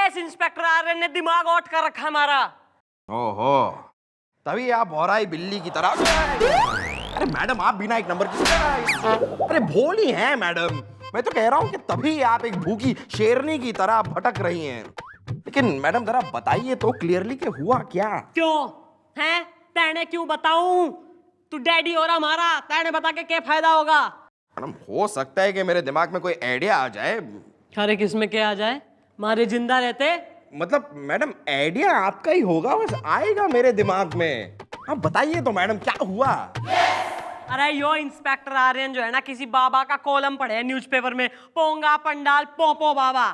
इस इंस्पेक्टर आर्यन ने दिमाग आउट कर रखा हमारा। ओहो, तभी आप भौराई बिल्ली की तरह। अरे मैडम, आप बिना एक नंबर की। अरे भोली हैं मैडम। मैं तो कह रहा हूँ कि तभी आप एक भूखी शेरनी की तरह भटक रही हैं। लेकिन मैडम जरा बताइए तो क्लियरली कि हुआ क्या? क्यों है? तेने क्यों बताऊं? तू डैडी हो रहा हमारा, तेने बता के क्या फायदा होगा? मैडम, हो सकता है कि मेरे दिमाग में कोई आइडिया आ जाए। अरे किसमें क्या आ जाए? मारे जिंदा रहते। मतलब मैडम, आइडिया आपका ही होगा, बस आएगा मेरे दिमाग में। आप बताइए तो मैडम, क्या हुआ? अरे यो इंस्पेक्टर आर्यन जो है ना, किसी बाबा का कॉलम पढ़े है न्यूज़पेपर में, पोंगा पंडाल पोंपो बाबा।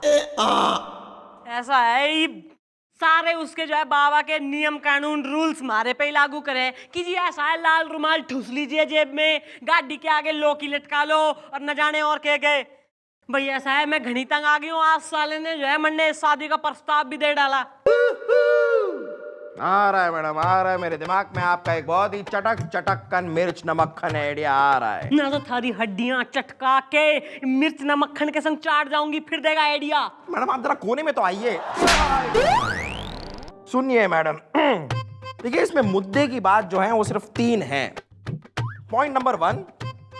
ऐसा है, ये सारे उसके जो है बाबा के नियम कानून रूल्स मारे पे ही लागू करे कि जी ऐसा है, लाल रुमाल ठूस लीजिए जेब में, गाड़ी के आगे लोकी लटका लो और न जाने और क्या गए। भाई ऐसा है, मैं घनी तंग आ गई हूँ। आज साले ने जो है मंडे शादी का प्रस्ताव भी दे डाला। आ रहा है मैडम, आ रहा है मेरे दिमाग में आपका एक बहुत ही चटक चटक्कन मिर्च नमक्खन आइडिया आ रहा है। ना तो थारी हड्डियां चटका के मिर्च नमक्खन के संग चाट जाऊंगी, फिर देगा आइडिया। मैडम, आप जरा कोने में तो आइए। सुनिए मैडम, देखिए इसमें मुद्दे की बात जो है वो सिर्फ 3 है। पॉइंट नंबर 1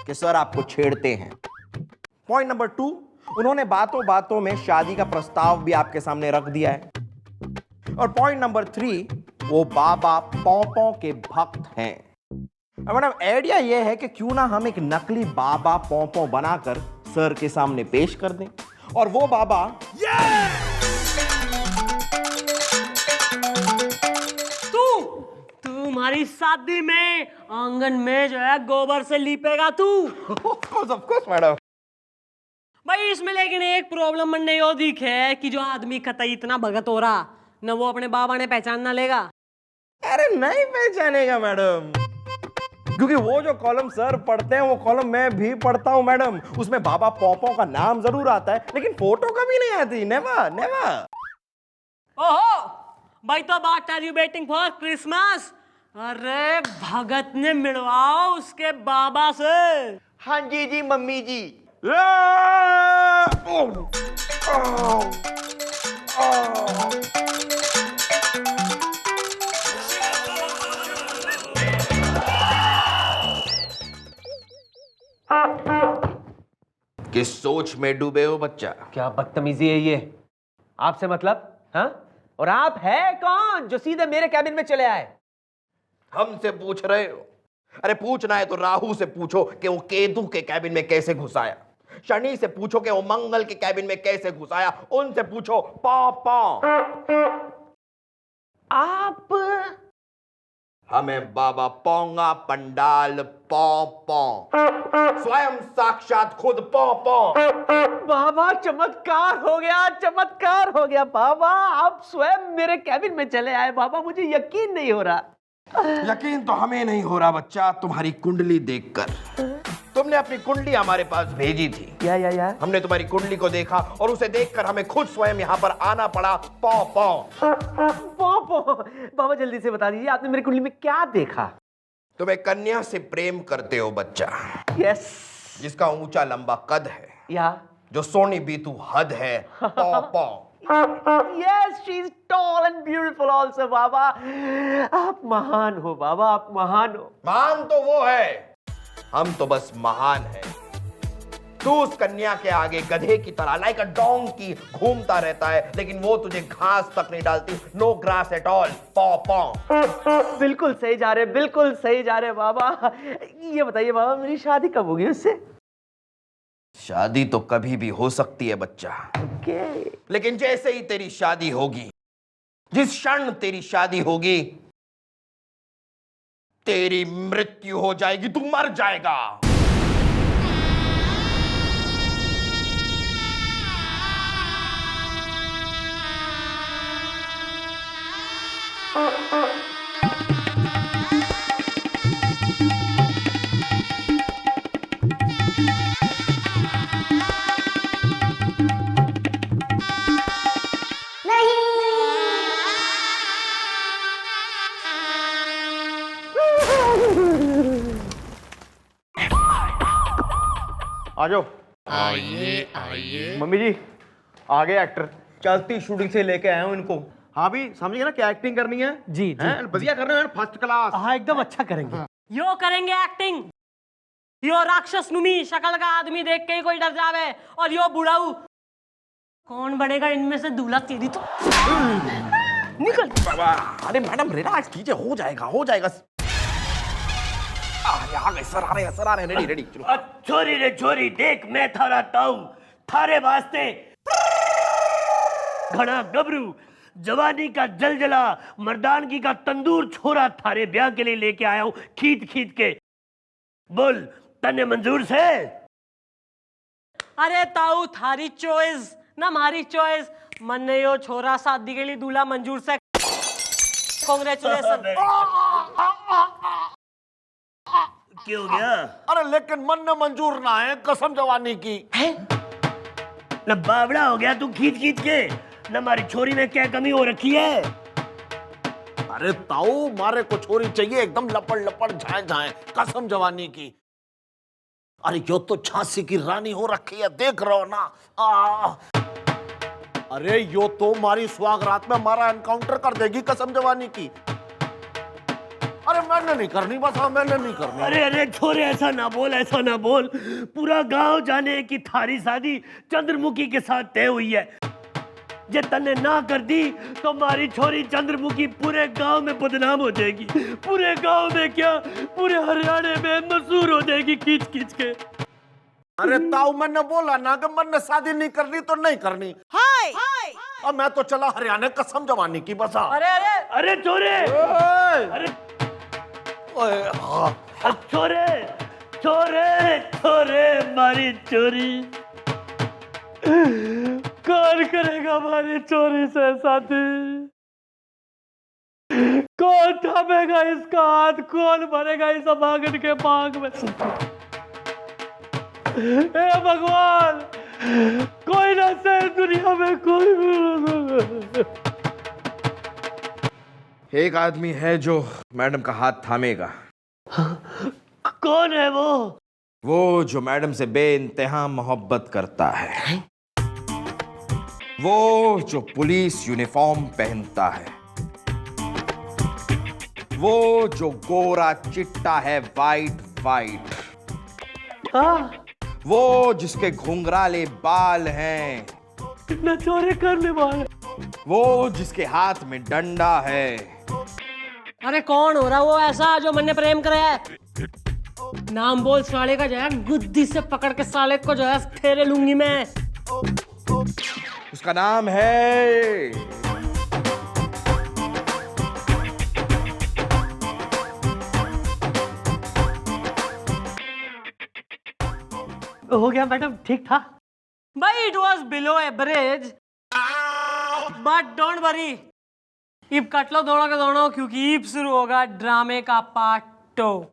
कि सर आपको छेड़ते हैं। पॉइंट नंबर 2, उन्होंने बातों बातों में शादी का प्रस्ताव भी आपके सामने रख दिया है। और पॉइंट नंबर 3, वो बाबा पौं के भक्त हैं। मैडम, आइडिया ये है कि क्यों ना हम एक नकली बाबा पौं बनाकर सर के सामने पेश कर दें और वो बाबा तुम्हारी शादी में आंगन में जो है गोबर से लीपेगा तू। Of course madam. भाई इसमें लेकिन एक प्रॉब्लम बनने यो दिखे है कि जो आदमी कतई इतना भगत हो रहा न, वो अपने बाबा ने पहचान ना लेगा। अरे नहीं पहचानेगा मैडम, क्योंकि वो जो कॉलम सर पढ़ते हैं वो कॉलम मैं भी पढ़ता हूं मैडम। उसमें बाबा पौं का नाम जरूर आता है, लेकिन फोटो कभी नहीं आती। Never never. ओहो भाई, तो what are you waiting for Christmas? अरे भगत ने मिलवाओ उसके बाबा से। हाँ जी जी मम्मी जी। किस सोच में डूबे हो बच्चा? क्या बदतमीजी है ये? आपसे मतलब? हाँ? और आप है कौन जो सीधे मेरे कैबिन में चले आए? हमसे पूछ रहे हो? अरे पूछना है तो राहु से पूछो कि वो केतु के कैबिन में कैसे घुस आया। शनि से पूछो कि वो मंगल के कैबिन में कैसे घुस आया। उनसे पूछो पापा। आप हमें बाबा पोंगा पंडाल पौ स्वयं साक्षात खुद पौ। बाबा, चमत्कार हो गया, चमत्कार हो गया बाबा। आप स्वयं मेरे कैबिन में चले आए बाबा, मुझे यकीन नहीं हो रहा। यकीन तो हमें नहीं हो रहा बच्चा, तुम्हारी कुंडली देखकर। तुमने अपनी कुंडली हमारे पास भेजी थी। या हमने तुम्हारी कुंडली को देखा और उसे देखकर हमें खुद स्वयं यहाँ पर आना पड़ा। पौ बाबा जल्दी से बता दीजिए, आपने मेरी कुंडली में क्या देखा? तुम एक कन्या से प्रेम करते हो बच्चा। यस। जिसका ऊंचा लंबा कद है, या जो सोनी बीतू हद है। पौ Yes, she's tall and beautiful also, बाबा। आप महान हो बाबा, आप महान हो। महान तो वो है, हम तो बस महान हैं। तू उस कन्या के आगे गधे की तरह लाइक अ डोंकी घूमता रहता है, लेकिन वो तुझे घास तक नहीं डालती। No grass at all. पौ बिल्कुल सही जा रहे, बिल्कुल सही जा रहे बाबा। ये बताइए बाबा, मेरी शादी कब होगी उससे? शादी तो कभी भी हो सकती है बच्चा। लेकिन जैसे ही तेरी शादी होगी, जिस क्षण तेरी शादी होगी, तेरी मृत्यु हो जाएगी, तू मर जाएगा। आ जाओ। आइए आइए। मम्मी जी, आ गए एक्टर। चलती शूटिंग से लेके आया हूँ इनको। हाँ भी समझिए ना क्या एक्टिंग करनी है। जी जी बढ़िया कर रहे हैं, फर्स्ट क्लास। हाँ एकदम अच्छा करेंगे। यो करेंगे एक्टिंग, यो राक्षस नुमी शक्ल का आदमी देख के ही कोई डर जावे, और यो बुढ़ाऊ कौन बनेगा इनमें से दूल्हा? तेरी तो निकल। अरे मैडम रिलैक्स कीजिए, हो जाएगा हो जाएगा। आ गए सर, आ रहे हैं सर, आ रहे हैं। रेडी रेडी चलो। छोरी रे छोरी, देख मैं थारा ताऊ थारे वास्ते घना गबरू जवानी का जलजला मर्दानगी का तंदूर छोरा थारे ब्याह के लिए लेके आया हूं, खींच खींच के। बोल तने मंजूर से? अरे ताऊ थारी चॉइस ना हमारी चॉइस। मन ने यो छोरा शादी के लिए दूल्हा मंजूर से। कांग्रेचुलेशन। क्या हो गया? अरे लेकिन मन ने मंजूर ना है, कसम जवानी की। न बावड़ा हो गया तू खींच खींच के? न हमारी छोरी में क्या कमी हो रखी है? अरे ताऊ मारे को छोरी चाहिए एकदम लपड़ लपड़ झाए झाए, कसम जवानी की। अरे यो तो झांसी की रानी हो रखी है, देख रहे हो ना। अरे यो तो मारी सुहाग रात में हमारा एनकाउंटर कर देगी, कसम जवानी की। अरे मैंने नहीं करनी, बस हाँ मैंने नहीं करनी। अरे अरे छोरे ऐसा ना बोल, ऐसा ना बोल। पूरा गांव जाने की थारी शादी चंद्रमुखी के साथ तय हुई है। जे तने ना कर दी तो हमारी छोरी चंद्रमुखी पूरे गांव में बदनाम हो जाएगी। पूरे गांव में क्या, पूरे हरियाणा में मशहूर हो जाएगी खींच खींच के। अरे ताऊ मैंने बोला ना कि मैंने शादी नहीं करनी तो नहीं करनी। हाय अब मैं तो चला हरियाणा, कसम जवानी की। बस हाँ। अरे अरे अरे छोरे, अरे छोरे छोरे छोरे मारी चोरी। कौन करेगा हमारी चोरी से शादी? कौन थामेगा इसका हाथ? कौन भरेगा इस अभागन के मांग में? हे भगवान, कोई ना से दुनिया में कोई भी। एक आदमी है जो मैडम का हाथ थामेगा। कौन है वो? वो जो मैडम से बेइंतहा मोहब्बत करता है, वो जो पुलिस यूनिफॉर्म पहनता है, वो जो गोरा चिट्टा है वाइट वाइट, वो जिसके घुंघराले बाल हैं, कितना चोरी करने वाले, वो जिसके हाथ में डंडा है। अरे कौन हो रहा वो ऐसा जो मैंने प्रेम कराया है? नाम बोल साले का, जो है गुद्दी से पकड़ के साले को जो है फेरे लूंगी मैं। उसका नाम है हो गया मैडम, ठीक था भाई। It was below average but don't worry, इब कट लो दोनों के दोनों, क्योंकि इब शुरू होगा ड्रामे का पार्ट 2।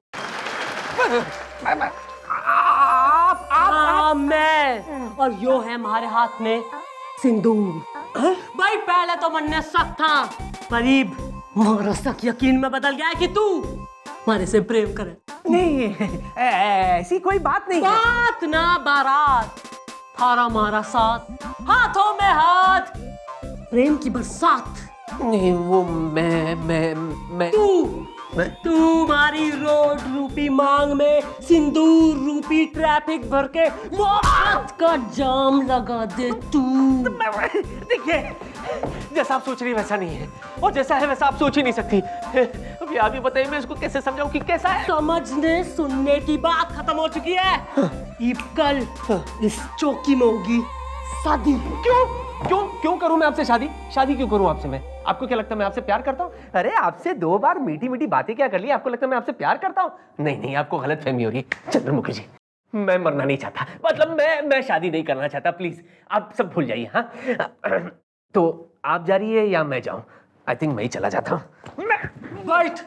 मैं और यो है हमारे हाथ में सिंदूर। भाई पहले तो मन ने शक था, पर इब हमारा शक यकीन में बदल गया है कि तू हमारे से प्रेम करे। नहीं, ऐसी कोई बात नहीं है। बात ना बारात, थारा मारा साथ, हाथों में हाथ, प्रेम की बरसात। नहीं वो मैं तू हमारी रोड रूपी मांग में सिंदूर रूपी ट्रैफिक भर के मोहब्बत का जाम लगा दे तू। देखिए, जैसा आप सोच रही वैसा नहीं है, और जैसा है वैसा आप सोच ही नहीं सकती। अभी आप ही बताइए मैं इसको कैसे समझाऊं कि कैसा है। समझने सुनने की बात खत्म हो चुकी है। ये कल इस चौकी में होगी शादी। क्यों क्यों क्यों करूं मैं आपसे शादी? शादी क्यों करूं आपसे मैं? आपको क्या लगता है मैं आपसे प्यार करता हूं? अरे आपसे 2 बार मीठी मीठी बातें क्या कर ली, आपको लगता है मैं आपसे प्यार करता हूं? नहीं नहीं, आपको गलतफहमी हो रही है चंद्रमुखी जी। मैं मरना नहीं चाहता, मतलब मैं शादी नहीं करना चाहता। प्लीज आप सब भूल जाइए। हाँ तो आप जा रही है या मैं जाऊं? आई थिंक मैं ही चला जाता हूं। राइट।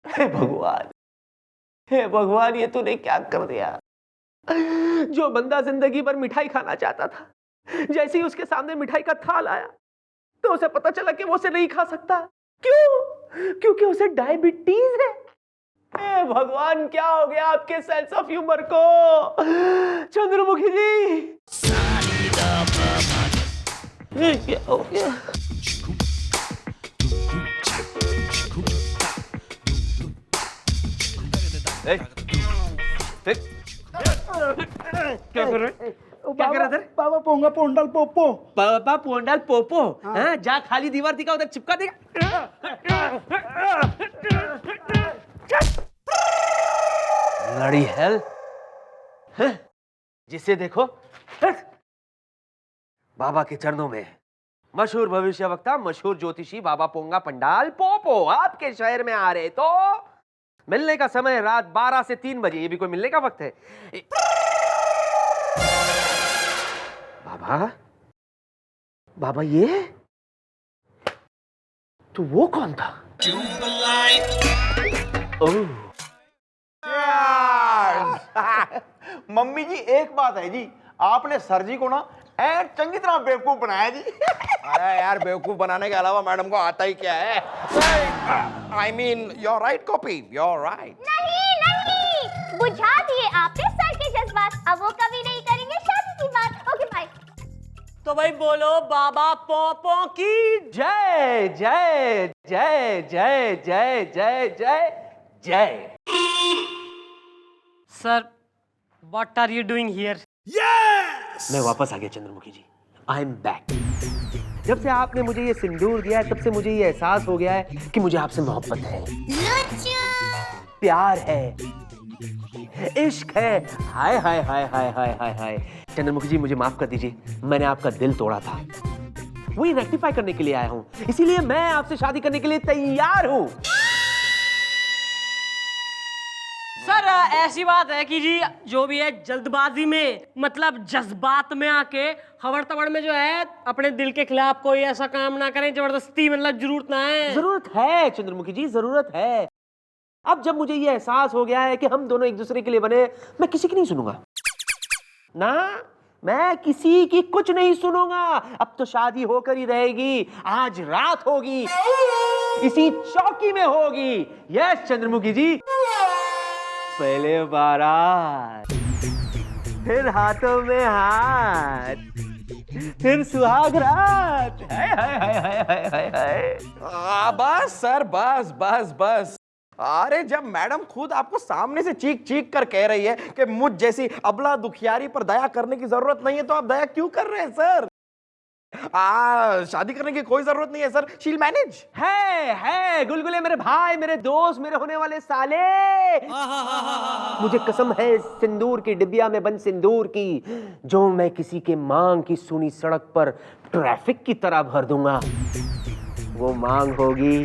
हे भगवान, हे भगवान, ये तूने क्या कर दिया? जो बंदा जिंदगी भर मिठाई खाना चाहता था, जैसे ही उसके सामने मिठाई का थाल आया तो उसे पता चला कि वो उसे नहीं खा सकता। क्यों? क्योंकि उसे डायबिटीज है। हे भगवान, क्या हो गया आपके सेंस ऑफ ह्यूमर को चंद्रमुखी जी? ये क्या हो गया? क्या कर रहे? क्या कर रहे थे? बाबा पोंगा पोंडल पोपो। बाबा पोंडाल पोपो। हाँ, जा खाली दीवार दिखा, उधर चिपका देगा। लड़ी हेल, जिसे देखो बाबा के चरणों में मशहूर भविष्यवक्ता, मशहूर ज्योतिषी बाबा पोंगा पंडाल पोपो आपके शहर में आ रहे। तो मिलने का समय रात 12 से 3 बजे, ये भी कोई मिलने का वक्त है? बाबा, बाबा ये तो वो कौन था? ओह, मम्मी जी एक बात है जी, आपने सर जी को ना चंगी तरह बेवकूफ बनाया जी। अरे यार, बेवकूफ बनाने के अलावा मैडम को आता ही क्या है? I mean your right copy, your right. नहीं, बुझा दिए आपने सर के जज्बात। अब वो कभी नहीं करेंगे शादी की बात। Okay bye. तो भाई बोलो बाबा पोपो की जय जय जय जय जय जय जय जय। Sir, what are you doing here? मैं वापस आ गया Chandramukhi ji. I am back. जब से आपने मुझे ये सिंदूर दिया है, तब से मुझे ये एहसास हो गया है कि मुझे आपसे मोहब्बत है, प्यार है, इश्क है। हाय हाय हाय हाय हाय हाय हाय। चंद्रमुखी जी, मुझे माफ कर दीजिए, मैंने आपका दिल तोड़ा था। वही रेक्टिफाई करने के लिए आया हूं, इसीलिए मैं आपसे शादी करने के लिए तैयार हूं। सर, ऐसी बात है कि जी जो भी है जल्दबाजी में, मतलब जज्बात में आके हवड़ तवड़ में जो है अपने दिल के खिलाफ कोई ऐसा काम ना करें, जबरदस्ती, मतलब जरूरत ना है। जरूरत है चंद्रमुखी जी, जरूरत है। अब जब मुझे ये एहसास हो गया है कि हम दोनों एक दूसरे के लिए बने, मैं किसी की नहीं सुनूंगा ना, मैं किसी की कुछ नहीं सुनूंगा। अब तो शादी होकर ही रहेगी, आज रात होगी, इसी चौकी में होगी। यस चंद्रमुखी जी, पहले बारात, फिर हाथों में हाथ, फिर सुहाग रात। हाय हाय हाय हाय हाय हाय हाय। बस सर, बस बस बस। अरे जब मैडम खुद आपको सामने से चीख चीख कर कह रही है कि मुझ जैसी अबला दुखियारी पर दया करने की जरूरत नहीं है, तो आप दया क्यों कर रहे हैं सर? शादी करने की कोई जरूरत नहीं है सर, शील मैनेज। है गुलगुले, मेरे भाई, मेरे दोस्त, मेरे होने वाले साले। मुझे कसम है सिंदूर की डिबिया में बंद सिंदूर की, जो मैं किसी के मांग की सुनी सड़क पर ट्रैफिक की तरह भर दूंगा। वो मांग होगी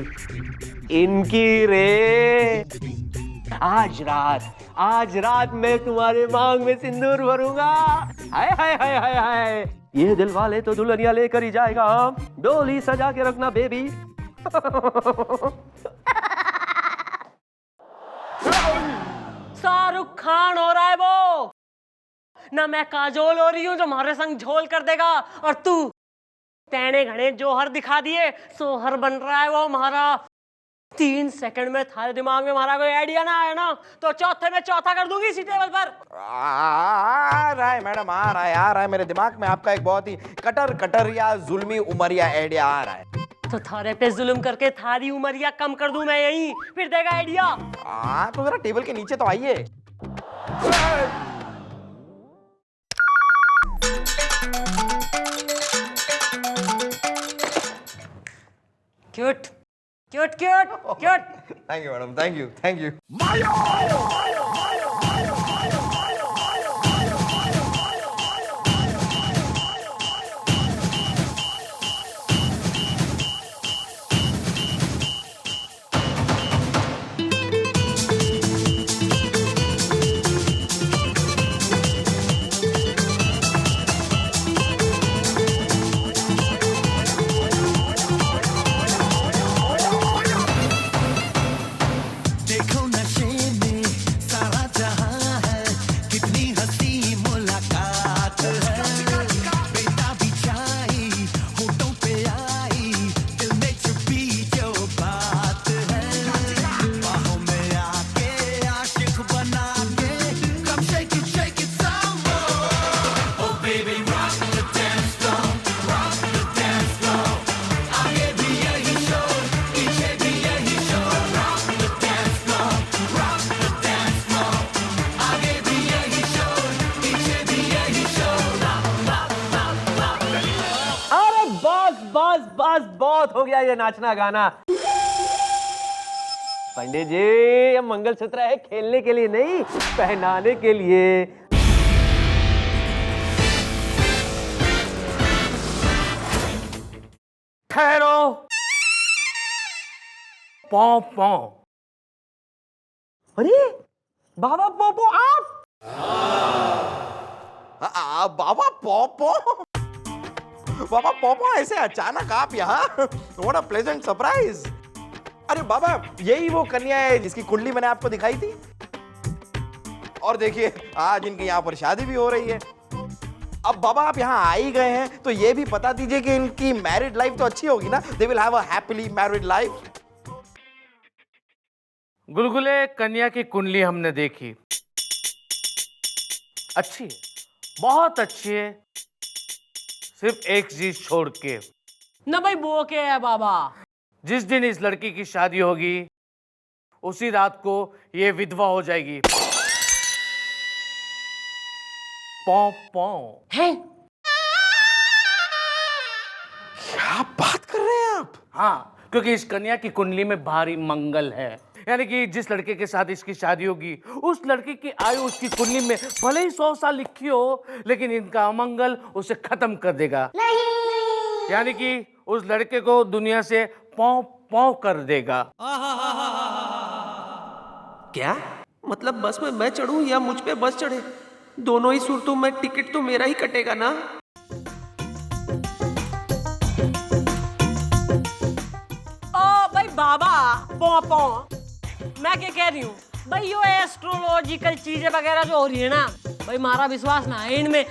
इनकी रे। आज रात मैं तुम्हारे मांग में सिंदूर भरूंगा। हाय हाय हाय हाय हाय। ये दिल वाले तो दुल्हनिया लेकर ही जाएगा, डोली सजा के रखना बेबी। शाहरुख खान हो रहा है वो ना, मैं काजोल हो रही हूँ जो हमारे संग झोल कर देगा, और तू तेने घने जोहर दिखा दिए, सोहर बन रहा है वो हमारा। 3 सेकंड में थारे दिमाग में हमारा कोई आइडिया ना आया ना, तो चौथे में चौथा कर दूंगी इसी टेबल पर। आ रहा है मैडम, आ रहा है मेरे दिमाग में आपका एक बहुत ही कटर या जुल्मी उमरिया आइडिया आ रहा है। तो थारे पे जुल्म करके थारी उमरिया कम कर दूं मैं यहीं, फिर देगा आइडिया। तो जरा टेबल के नीचे तो आइए। Cute cute cute cute. Thank you madam, thank you. देखो नशे में सारा जहां है, बस बस बहुत हो गया ये नाचना गाना। पंडित जी, ये मंगलसूत्र है खेलने के लिए नहीं, पहनाने के लिए। ठहरो। पौ पौ। अरे बाबा पोपो आप? बाबा पॉपो, बाबा पॉपो ऐसे अचानक आप यहाँ? What a pleasant surprise. अरे बाबा, यही वो कन्या है जिसकी कुंडली मैंने आपको दिखाई थी। और देखिए आज इनकी यहाँ पर शादी भी हो रही है। अब बाबा आप यहाँ आ ही गए हैं तो ये भी बता दीजिए कि इनकी मैरिड लाइफ तो अच्छी होगी ना? They will have a happily married life. गुलगुले, कन्या की कुंडली हमने देखी, अच्छी है, बहुत अच्छी है, सिर्फ एक चीज छोड़ के। ना भाई वो क्या है बाबा? जिस दिन इस लड़की की शादी होगी उसी रात को ये विधवा हो जाएगी। पौ पौ। है? क्या बात कर रहे हैं आप? हाँ, क्योंकि इस कन्या की कुंडली में भारी मंगल है, यानी कि जिस लड़के के साथ इसकी शादी होगी उस लड़के की आयु उसकी कुंडली में भले ही 100 साल लिखी हो, लेकिन इनका अमंगल उसे खत्म कर देगा। यानी कि उस लड़के को दुनिया से पौ पौ कर देगा। क्या मतलब बस में मैं चढ़ूं या मुझ पे बस चढ़े? दोनों ही सूरतों में टिकट तो मेरा ही कटेगा ना। ओ भाई बाबा पौ पौ, मैं क्या कह रही हूँ भाई, यो एस्ट्रोलॉजिकल चीजें वगैरह जो हो रही है ना भाई, हमारा विश्वास ना है इनमें।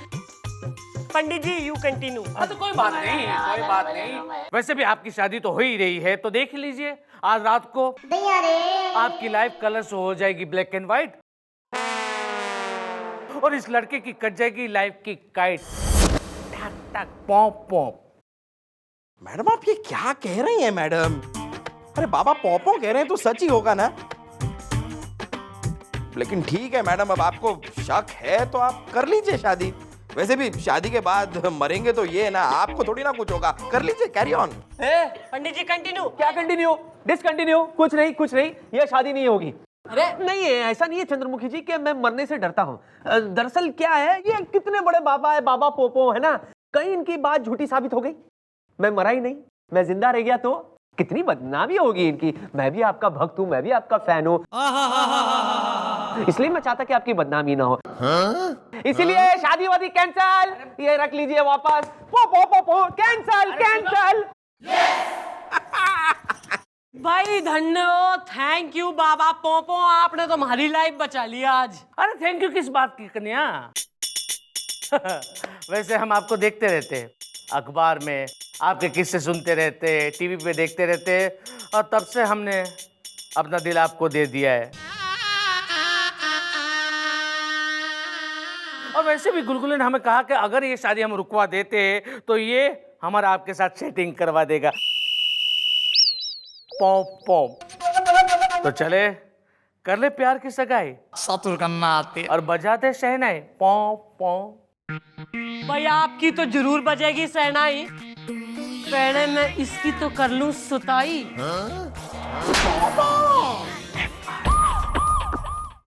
पंडित जी यू कंटिन्यू। तो कोई बात नहीं, कोई बात नहीं। वैसे भी आपकी शादी तो हो ही रही है, तो देख लीजिए आज रात को आपकी लाइफ कलर से हो जाएगी ब्लैक एंड व्हाइट, और इस लड़के की कट जाएगी लाइफ की काइट। टक टक पॉप पॉप। मैडम आप ये क्या कह रही हैं मैडम? अरे बाबा पॉपो कह रहे हैं तो सच ही होगा ना? लेकिन ठीक है मैडम, अब आपको शक है तो आप कर लीजिए शादी। वैसे भी शादी के बाद मरेंगे तो ये ना, आपको थोड़ी ना कुछ होगा। कर लीजिए, carry on. Pandit ji continue. क्या कंटिन्यू? डिसकंटिन्यू? कुछ नहीं कुछ नहीं, यह शादी नहीं होगी। अरे नहीं है, ऐसा नहीं है चंद्रमुखी जी कि मैं मरने से डरता हूँ। दरअसल क्या है, ये कितने बड़े बाबा है, बाबा पोपो है ना, कहीं इनकी बात झूठी साबित हो गई, मैं मरा ही नहीं, मैं जिंदा रह गया तो कितनी बदनामी होगी इनकी। मैं भी आपका भक्त हूँ, मैं भी आपका फैन हूँ, इसलिए मैं चाहता कि आपकी बदनामी ना हो। इसीलिए शादी वादी कैंसल, ये रख लीजिए वापस। पो पो पो पो कैंसल कैंसल। भाई धन्यवाद, थैंक यू बाबा पोपो, आपने तो हमारी लाइफ बचा लिया आज। अरे थैंक यू किस बात की कन्या? वैसे हम आपको देखते रहते, अखबार में आपके किस्से सुनते रहते, टीवी पे देखते रहते, और तब से हमने अपना दिल आपको दे दिया है। और वैसे भी गुलगुले ने हमें कहा कि अगर ये शादी हम रुकवा देते तो ये हमारा आपके साथ सेटिंग करवा देगा। Pop pop. तो चले कर ले प्यार की सगाई, सतुर करना आती और बजाते शहनाई पॉप पॉप। भाई आपकी तो जरूर बजेगी सहनाई, पहले मैं इसकी तो कर लूं सुताई।